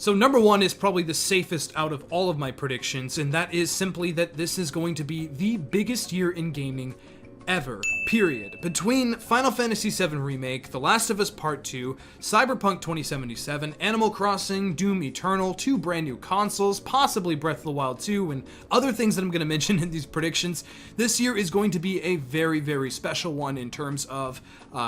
So number one is probably the safest out of all of my predictions, and that is simply that this is going to be the biggest year in gaming ever, period. Between Final Fantasy VII Remake, The Last of Us Part 2, Cyberpunk 2077, Animal Crossing, Doom Eternal, 2 brand new consoles, possibly Breath of the Wild 2, and other things that I'm going to mention in these predictions, this year is going to be a very, very special one in terms of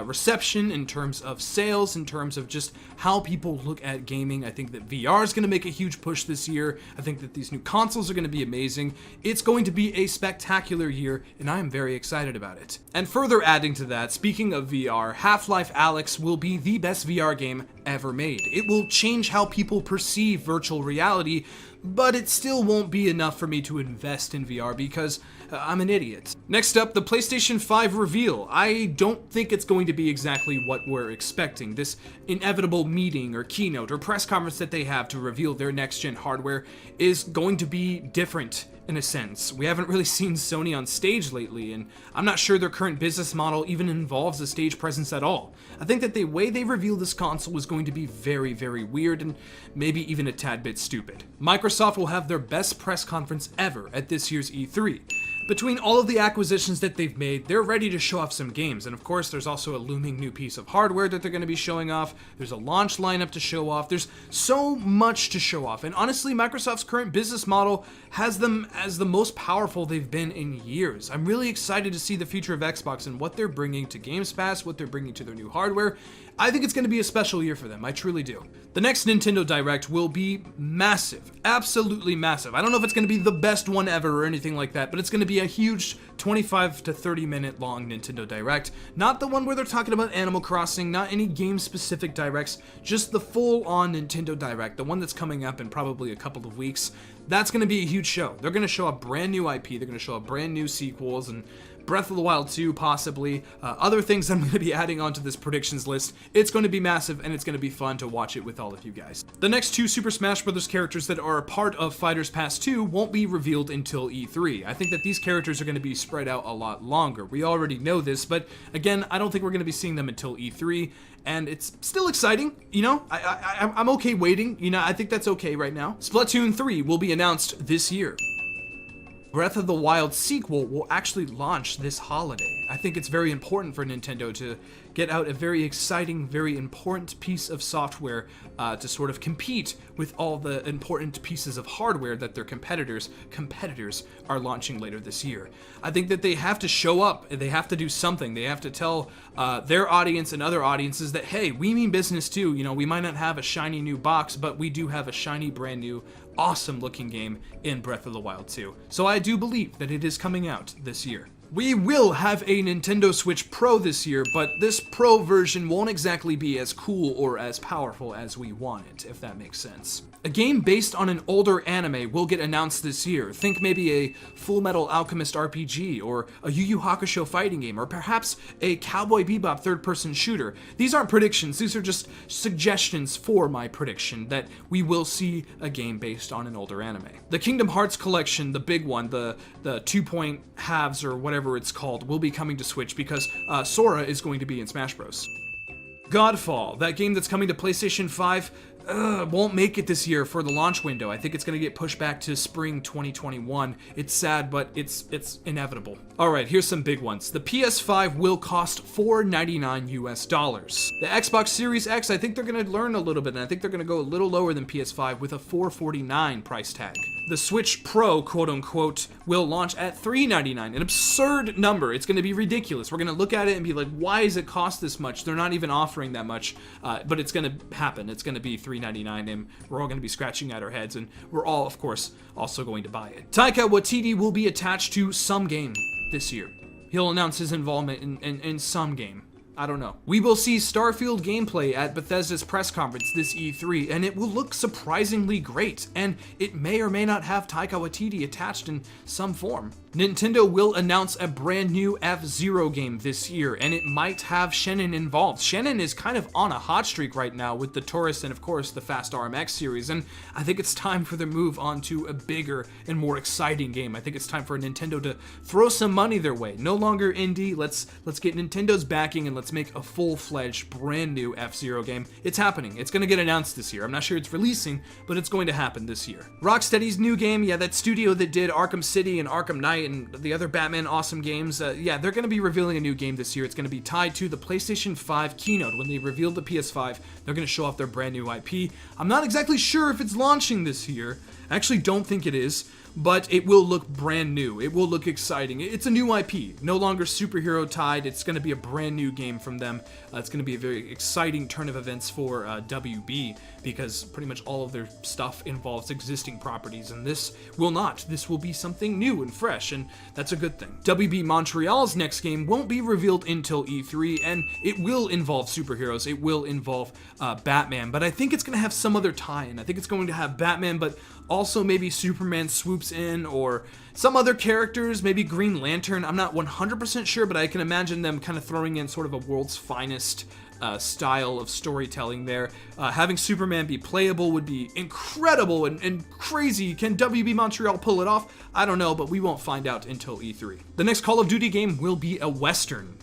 reception, in terms of sales, in terms of just how people look at gaming. I think that VR is going to make a huge push this year. I think that these new consoles are going to be amazing. It's going to be a spectacular year, and I am very excited about it. And further adding to that, speaking of VR, Half-Life Alyx will be the best VR game ever made. It will change how people perceive virtual reality, but it still won't be enough for me to invest in VR because I'm an idiot. Next up, the PlayStation 5 reveal. I don't think it's going to be exactly what we're expecting. This inevitable meeting or keynote or press conference that they have to reveal their next-gen hardware is going to be different in a sense. We haven't really seen Sony on stage lately, and I'm not sure their current business model even involves a stage presence at all. I think that the way they reveal this console is going to be very, very weird and maybe even a tad bit stupid. Microsoft will have their best press conference ever at this year's E3. Between all of the acquisitions that they've made, they're ready to show off some games, and of course there's also a looming new piece of hardware that they're going to be showing off. There's a launch lineup to show off. There's so much to show off, and honestly, Microsoft's current business model has them as the most powerful they've been in years. I'm really excited to see the future of Xbox and what they're bringing to Games Pass, what they're bringing to their new hardware. I think it's going to be a special year for them, I truly do. The next Nintendo Direct will be massive, absolutely massive. I don't know if it's going to be the best one ever or anything like that, but it's going to be a huge 25 to 30 minute long Nintendo Direct. Not the one where they're talking about Animal Crossing, not any game specific directs, just the full on Nintendo Direct, the one that's coming up in probably a couple of weeks. That's going to be a huge show. They're going to show a brand new IP, they're going to show a brand new sequels, and Breath of the Wild 2, possibly. Other things that I'm going to be adding onto this predictions list. It's going to be massive, and it's going to be fun to watch it with all of you guys. The next 2 Super Smash Bros. Characters that are a part of Fighters Pass 2 won't be revealed until E3. I think that these characters are going to be spread out a lot longer. We already know this, but again, I don't think we're going to be seeing them until E3, and it's still exciting, you know? I'm okay waiting, you know, I think that's okay right now. Splatoon 3 will be announced this year. Breath of the Wild sequel will actually launch this holiday. I think it's very important for Nintendo to get out a very exciting, very important piece of software to sort of compete with all the important pieces of hardware that their competitors are launching later this year. I think that they have to show up, they have to do something, they have to tell their audience and other audiences that, hey, we mean business too. You know, we might not have a shiny new box, but we do have a shiny brand new awesome looking game in Breath of the Wild 2. So I do believe that it is coming out this year. We will have a Nintendo Switch Pro this year, but this Pro version won't exactly be as cool or as powerful as we want it, if that makes sense. A game based on an older anime will get announced this year. Think maybe a Full Metal Alchemist RPG, or a Yu Yu Hakusho fighting game, or perhaps a Cowboy Bebop third-person shooter. These aren't predictions, these are just suggestions for my prediction that we will see a game based on an older anime. The Kingdom Hearts collection, the big one, the 2-point halves or whatever it's called, will be coming to Switch because Sora is going to be in Smash Bros. Godfall, that game that's coming to PlayStation 5, won't make it this year for the launch window. I think it's going to get pushed back to spring 2021. It's sad, but it's inevitable. Alright, here's some big ones. The PS5 will cost $499 US. The Xbox Series X, I think they're going to learn a little bit, and I think they're going to go a little lower than PS5 with a $449 price tag. The Switch Pro, quote unquote, will launch at $399, an absurd number. It's going to be ridiculous. We're going to look at it and be like, why does it cost this much? They're not even offering that much, but it's going to happen. It's going to be $399, and we're all going to be scratching at our heads, and we're all, of course, also going to buy it. Taika Waititi will be attached to some game this year. He'll announce his involvement in some game. I don't know. We will see Starfield gameplay at Bethesda's press conference this E3, and it will look surprisingly great, and it may or may not have Taika Waititi attached in some form. Nintendo will announce a brand new F-Zero game this year, and it might have Shannon involved. Shannon is kind of on a hot streak right now with the Taurus and, of course, the Fast RMX series, and I think it's time for them to move on to a bigger and more exciting game. I think it's time for Nintendo to throw some money their way. No longer indie, let's get Nintendo's backing and let's make a full-fledged, brand new F-Zero game. It's happening. It's going to get announced this year. I'm not sure it's releasing, but it's going to happen this year. Rocksteady's new game, yeah, that studio that did Arkham City and Arkham Knight and the other Batman awesome games, yeah, they're going to be revealing a new game this year. It's going to be tied to the PlayStation 5 keynote. When they revealed the PS5, they're going to show off their brand new IP. I'm not exactly sure if it's launching this year. I actually don't think it is, but it will look brand new. It will look exciting. It's a new IP, no longer superhero tied. It's going to be a brand new game from them. It's going to be a very exciting turn of events for WB, because pretty much all of their stuff involves existing properties, and this will not. This will be something new and fresh, and that's a good thing. WB Montreal's next game won't be revealed until E3, and it will involve superheroes. It will involve Batman, but I think it's going to have some other tie-in. I think it's going to have Batman, but also maybe Superman swoops in, or some other characters, maybe Green Lantern. I'm not 100% sure, but I can imagine them kind of throwing in sort of a world's finest style of storytelling there. Having Superman be playable would be incredible and crazy. Can WB Montreal pull it off? I don't know, but we won't find out until E3. The next Call of Duty game will be a Western.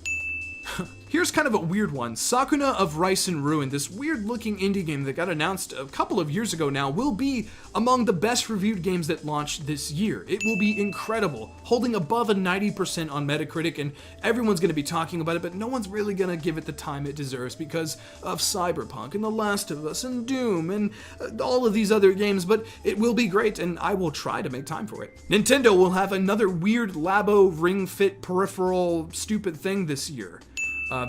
Here's kind of a weird one. Sakuna of Rice and Ruin, this weird-looking indie game that got announced a couple of years ago now, will be among the best reviewed games that launched this year. It will be incredible, holding above a 90% on Metacritic, and everyone's going to be talking about it, but no one's really going to give it the time it deserves because of Cyberpunk and The Last of Us and Doom and all of these other games, but it will be great, and I will try to make time for it. Nintendo will have another weird Labo Ring Fit peripheral stupid thing this year.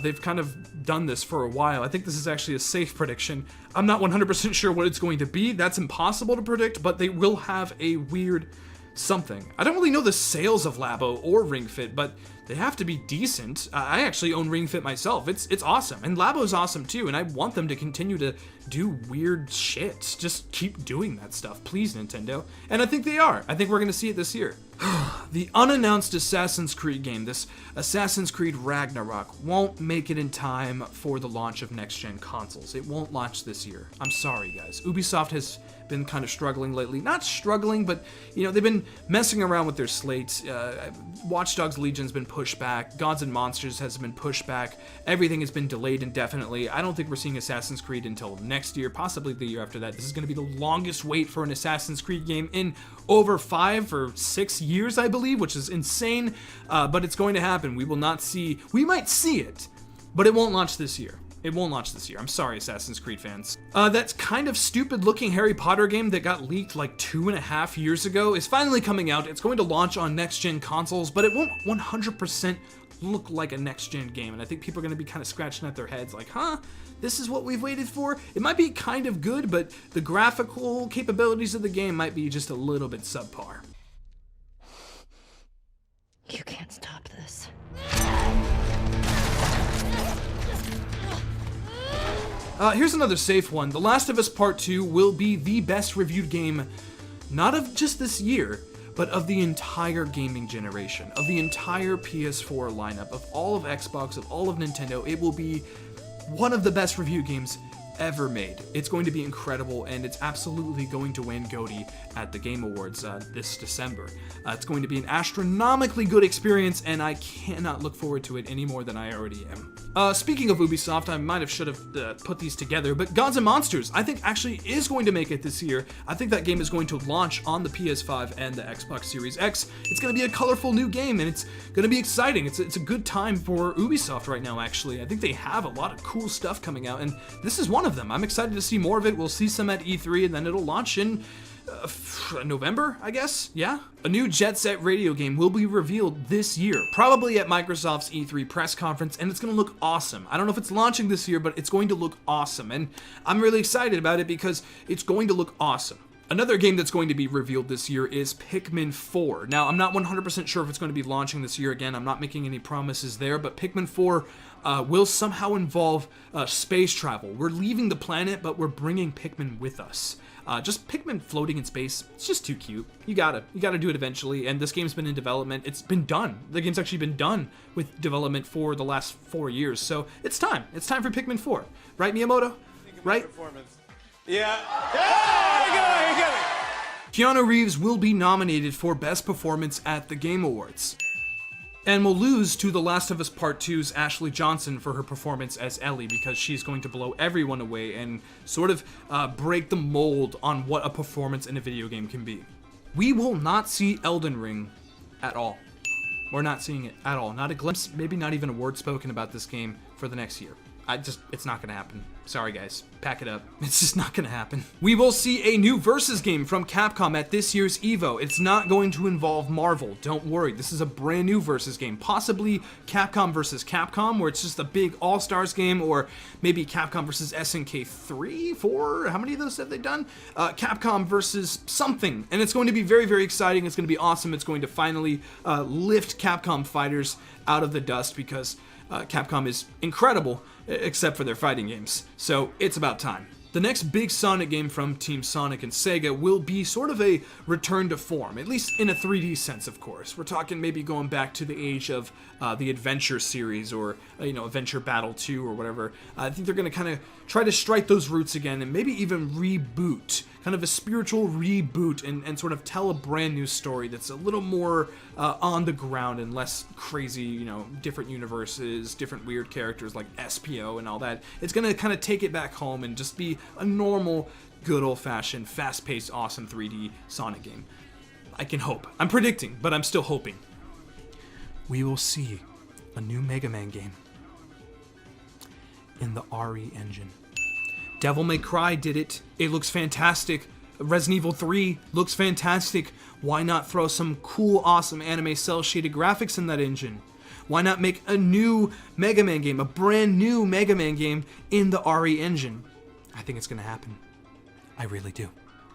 They've kind of done this for a while. I think this is actually a safe prediction. I'm not 100% sure what it's going to be. That's impossible to predict, but they will have a weird something. I don't really know the sales of Labo or Ring Fit, but they have to be decent. I actually own Ring Fit myself. It's awesome, and Labo's awesome too, and I want them to continue to do weird shit. Just keep doing that stuff, please, Nintendo. And I think they are. I think we're gonna see it this year. The unannounced Assassin's Creed game, this Assassin's Creed Ragnarok, won't make it in time for the launch of next-gen consoles. It won't launch this year. I'm sorry, guys. Ubisoft has been kind of struggling lately. Not struggling, but, you know, they've been messing around with their slates. Watch Dogs Legion's been pushed back. Gods and Monsters has been pushed back. Everything has been delayed indefinitely. I don't think we're seeing Assassin's Creed until next year, possibly the year after that. This is going to be the longest wait for an Assassin's Creed game in over 5 or 6 years, I believe, which is insane, but it's going to happen. We might see it, but it won't launch this year. It won't launch this year. I'm sorry, Assassin's Creed fans. That kind of stupid-looking Harry Potter game that got leaked like 2.5 years ago is finally coming out. It's going to launch on next-gen consoles, but it won't 100% look like a next-gen game, and I think people are going to be kind of scratching at their heads like, huh? This is what we've waited for? It might be kind of good, but the graphical capabilities of the game might be just a little bit subpar. You can't stop this. Here's another safe one. The Last of Us Part 2 will be the best reviewed game, not of just this year, but of the entire gaming generation, of the entire PS4 lineup, of all of Xbox, of all of Nintendo. It will be one of the best reviewed games ever made. It's going to be incredible, and it's absolutely going to win GOTY at the Game Awards this December. It's going to be an astronomically good experience, and I cannot look forward to it any more than I already am. Speaking of Ubisoft, I should have put these together, but Gods and Monsters, I think actually is going to make it this year. I think that game is going to launch on the PS5 and the Xbox Series X. It's going to be a colorful new game, and it's going to be exciting. It's a good time for Ubisoft right now, actually. I think they have a lot of cool stuff coming out, and this is one of them. I'm excited to see more of it. We'll see some at E3, and then it'll launch in November, I guess? Yeah? A new Jet Set Radio game will be revealed this year, probably at Microsoft's E3 press conference, and it's going to look awesome. I don't know if it's launching this year, but it's going to look awesome, and I'm really excited about it because it's going to look awesome. Another game that's going to be revealed this year is Pikmin 4. Now, I'm not 100% sure if it's going to be launching this year. Again, I'm not making any promises there, but Pikmin 4 will somehow involve space travel. We're leaving the planet, but we're bringing Pikmin with us. Just Pikmin floating in space, it's just too cute. You gotta do it eventually, and this game's been in development. It's been done. The game's actually been done with development for the last 4 years, so it's time. It's time for Pikmin 4. Right, Miyamoto? Right? Yeah. Yeah! You got it. Keanu Reeves will be nominated for Best Performance at the Game Awards, and will lose to The Last of Us Part 2's Ashley Johnson for her performance as Ellie, because she's going to blow everyone away and sort of break the mold on what a performance in a video game can be. We will not see Elden Ring at all. We're not seeing it at all. Not a glimpse, maybe not even a word spoken about this game for the next year. It's not gonna happen. Sorry guys, pack it up. It's just not gonna happen. We will see a new Versus game from Capcom at this year's EVO. It's not going to involve Marvel, don't worry. This is a brand new Versus game. Possibly Capcom versus Capcom, where it's just a big All-Stars game, or maybe Capcom versus SNK 3, 4, how many of those have they done? Capcom versus something, and it's going to be very, very exciting. It's going to be awesome. It's going to finally lift Capcom fighters out of the dust, because Capcom is incredible, except for their fighting games. So it's about time. The next big Sonic game from Team Sonic and Sega will be sort of a return to form, at least in a 3D sense, of course. We're talking maybe going back to the age of the Adventure series, or Adventure Battle 2 or whatever. I think they're going to kind of try to strike those roots again, and maybe even reboot, kind of a spiritual reboot, and sort of tell a brand new story that's a little more on the ground and less crazy, different universes, different weird characters like SPO and all that. It's going to kind of take it back home and just be a normal, good old-fashioned, fast-paced, awesome 3D Sonic game. I can hope. I'm predicting, but I'm still hoping. We will see a new Mega Man game in the RE engine. Devil May Cry did it. It looks fantastic. Resident Evil 3 looks fantastic. Why not throw some cool, awesome anime cel-shaded graphics in that engine? Why not make a new Mega Man game, a brand new Mega Man game in the RE engine? I think it's going to happen. I really do.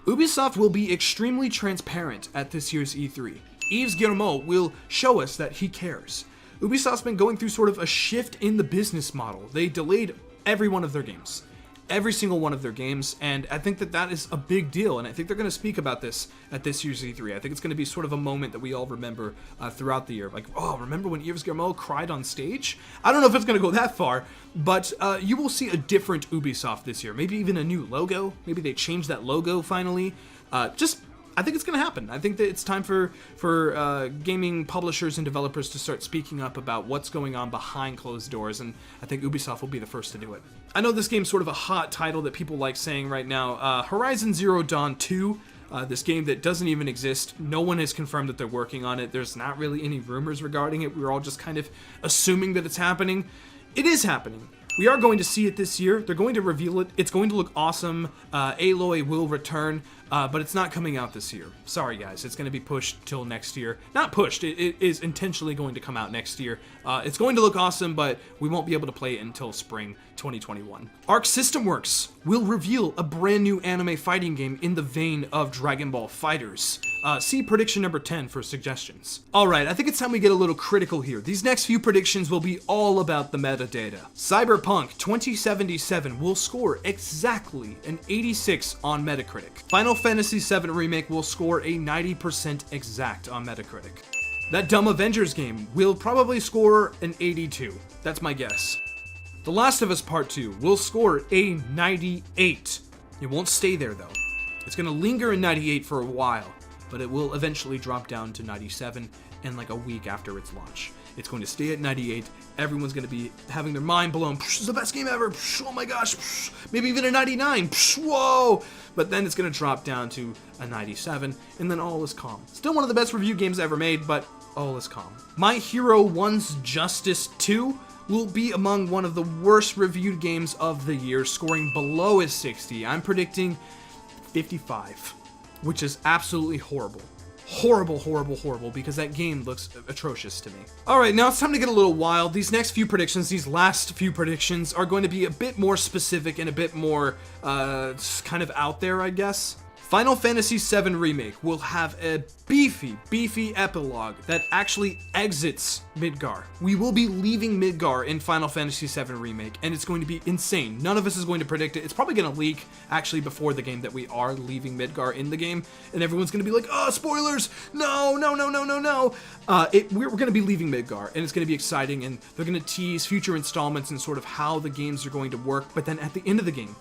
Ubisoft will be extremely transparent at this year's E3. Yves Guillemot will show us that he cares. Ubisoft's been going through sort of a shift in the business model. They delayed every one of their games. Every single one of their games, and I think that is a big deal, and I think they're going to speak about this at this year's E3. I think it's going to be sort of a moment that we all remember throughout the year. Like, oh, remember when Yves Guillemot cried on stage? I don't know if it's going to go that far, but you will see a different Ubisoft this year. Maybe even a new logo. Maybe they change that logo finally. I think it's going to happen. I think that it's time for gaming publishers and developers to start speaking up about what's going on behind closed doors, and I think Ubisoft will be the first to do it. I know this game's sort of a hot title that people like saying right now. Horizon Zero Dawn 2, this game that doesn't even exist. No one has confirmed that they're working on it. There's not really any rumors regarding it. We were all just kind of assuming that it's happening. It is happening. We are going to see it this year. They're going to reveal it. It's going to look awesome. Aloy will return, but it's not coming out this year. Sorry, guys. It's going to be pushed till next year. Not pushed. It is intentionally going to come out next year. It's going to look awesome, but we won't be able to play it until spring 2021. Arc System Works will reveal a brand new anime fighting game in the vein of Dragon Ball FighterZ. See prediction number 10 for suggestions. Alright, I think it's time we get a little critical here. These next few predictions will be all about the metadata. Cyberpunk 2077 will score exactly an 86 on Metacritic. Final Fantasy VII Remake will score a 90% exact on Metacritic. That dumb Avengers game will probably score an 82. That's my guess. The Last of Us Part 2 will score a 98. It won't stay there though. It's gonna linger in 98 for a while, but it will eventually drop down to 97 in like a week after its launch. It's going to stay at 98. Everyone's going to be having their mind blown. It's the best game ever. Oh my gosh. Maybe even a 99. Whoa. But then it's going to drop down to a 97, and then all is calm. Still one of the best review games ever made, but all is calm. My Hero 1's Justice 2 will be among one of the worst reviewed games of the year, scoring below a 60. I'm predicting 55, which is absolutely horrible. Horrible, because that game looks atrocious to me. Alright, now it's time to get a little wild. These next few predictions, these last few predictions, are going to be a bit more specific and a bit more kind of out there, I guess. Final Fantasy VII Remake will have a beefy epilogue that actually exits Midgar. We will be leaving Midgar in Final Fantasy VII Remake, and it's going to be insane. None of us is going to predict it. It's probably going to leak actually before the game that we are leaving Midgar in the game, and everyone's going to be like, oh, spoilers! No. We're going to be leaving Midgar, and it's going to be exciting, and they're going to tease future installments and sort of how the games are going to work, but then at the end of the game,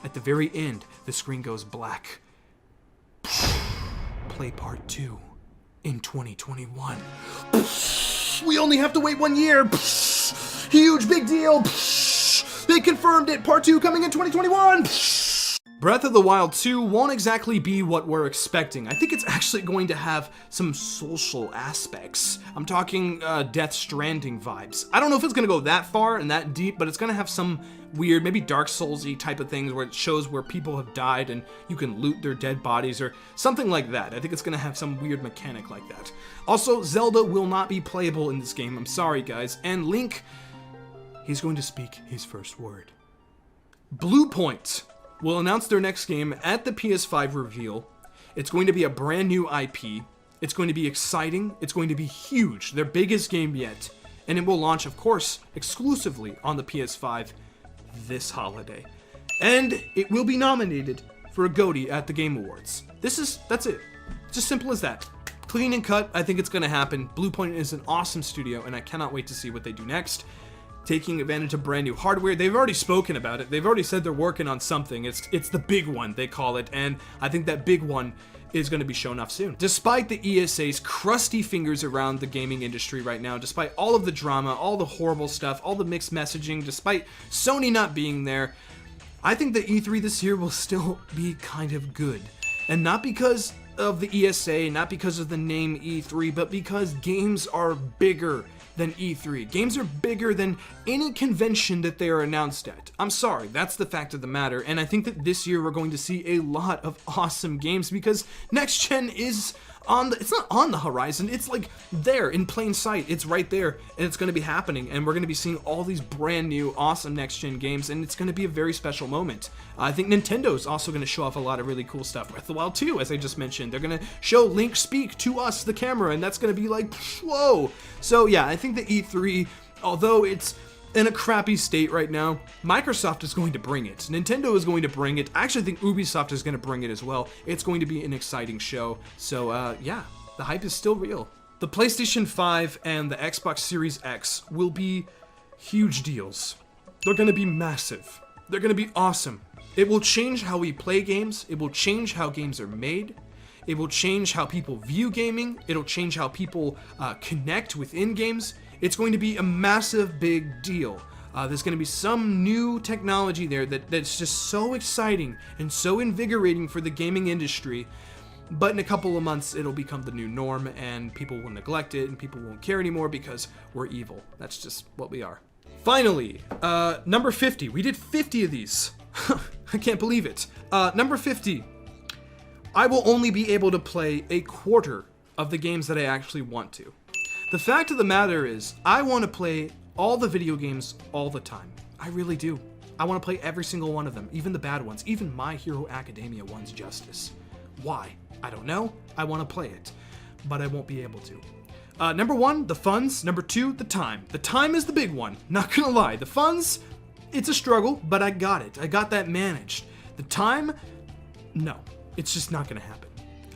at the very end, the screen goes black. Play part 2 in 2021. We only have to wait 1 year. Huge big deal. They confirmed it. Part 2 coming in 2021. Breath of the Wild 2 won't exactly be what we're expecting. I think it's actually going to have some social aspects. I'm talking Death Stranding vibes. I don't know if it's going to go that far and that deep, but it's going to have some weird, maybe Dark Souls-y type of things where it shows where people have died and you can loot their dead bodies or something like that. I think it's going to have some weird mechanic like that. Also, Zelda will not be playable in this game. I'm sorry, guys. And Link, he's going to speak his first word. Bluepoint will announce their next game at the PS5 reveal. It's going to be a brand new IP. It's going to be exciting. It's going to be huge. Their biggest game yet. And it will launch, of course, exclusively on the PS5 this holiday. And it will be nominated for a GOTY at the Game Awards. That's it. It's as simple as that. Clean and cut. I think it's going to happen. Bluepoint is an awesome studio, and I cannot wait to see what they do next. Taking advantage of brand new hardware. They've already spoken about it. They've already said they're working on something. It's the big one, they call it, and I think that big one is going to be shown off soon. Despite the ESA's crusty fingers around the gaming industry right now, despite all of the drama, all the horrible stuff, all the mixed messaging, despite Sony not being there, I think that E3 this year will still be kind of good. And not because of the ESA, not because of the name E3, but because games are bigger than E3. Games are bigger than any convention that they are announced at. I'm sorry, that's the fact of the matter, and I think that this year we're going to see a lot of awesome games because next gen is it's not on the horizon, it's like there in plain sight. It's right there, and it's going to be happening, and we're going to be seeing all these brand new awesome next gen games, and it's going to be a very special moment. I think Nintendo's also going to show off a lot of really cool stuff. Breath of the Wild 2, as I just mentioned, they're going to show Link speak to us, the camera, and that's going to be like, whoa. So yeah, I think that E3, although it's in a crappy state right now, Microsoft is going to bring it. Nintendo is going to bring it. I actually think Ubisoft is going to bring it as well. It's going to be an exciting show. So yeah, the hype is still real. The PlayStation 5 and the Xbox Series X will be huge deals. They're going to be massive. They're going to be awesome. It will change how we play games. It will change how games are made. It will change how people view gaming. It'll change how people connect within games. It's going to be a massive big deal. There's going to be some new technology there that's just so exciting and so invigorating for the gaming industry. But in a couple of months, it'll become the new norm, and people will neglect it, and people won't care anymore because we're evil. That's just what we are. Finally, number 50. We did 50 of these. I can't believe it. Number 50. I will only be able to play a quarter of the games that I actually want to. The fact of the matter is, I want to play all the video games all the time. I really do. I want to play every single one of them, even the bad ones, even My Hero Academia one's Justice. Why? I don't know. I want to play it, but I won't be able to. Number 1, the funds. Number 2, the time. The time is the big one. Not gonna lie. The funds, it's a struggle, but I got it. I got that managed. The time, no. It's just not gonna happen.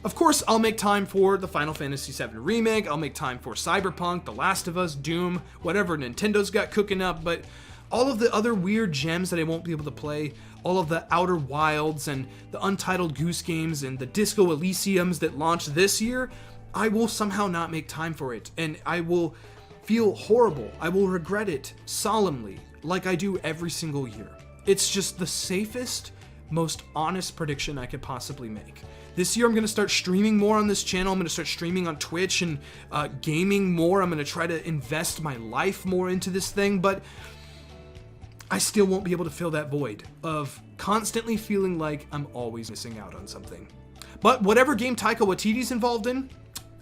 Of course, I'll make time for the Final Fantasy VII Remake, I'll make time for Cyberpunk, The Last of Us, Doom, whatever Nintendo's got cooking up, but all of the other weird gems that I won't be able to play, all of the Outer Wilds and the Untitled Goose Games and the Disco Elysiums that launched this year, I will somehow not make time for it, and I will feel horrible. I will regret it solemnly, like I do every single year. It's just the safest, most honest prediction I could possibly make. This year I'm going to start streaming more on this channel. I'm going to start streaming on Twitch and gaming more. I'm going to try to invest my life more into this thing, but I still won't be able to fill that void of constantly feeling like I'm always missing out on something. But whatever game Taika Waititi's involved in,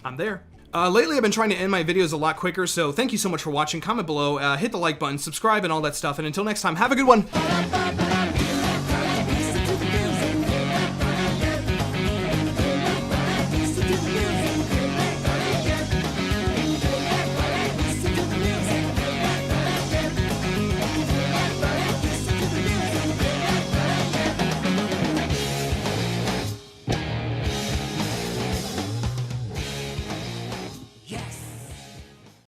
I'm there. Lately I've been trying to end my videos a lot quicker, so thank you so much for watching. Comment below, hit the like button, subscribe, and all that stuff. And until next time, have a good one.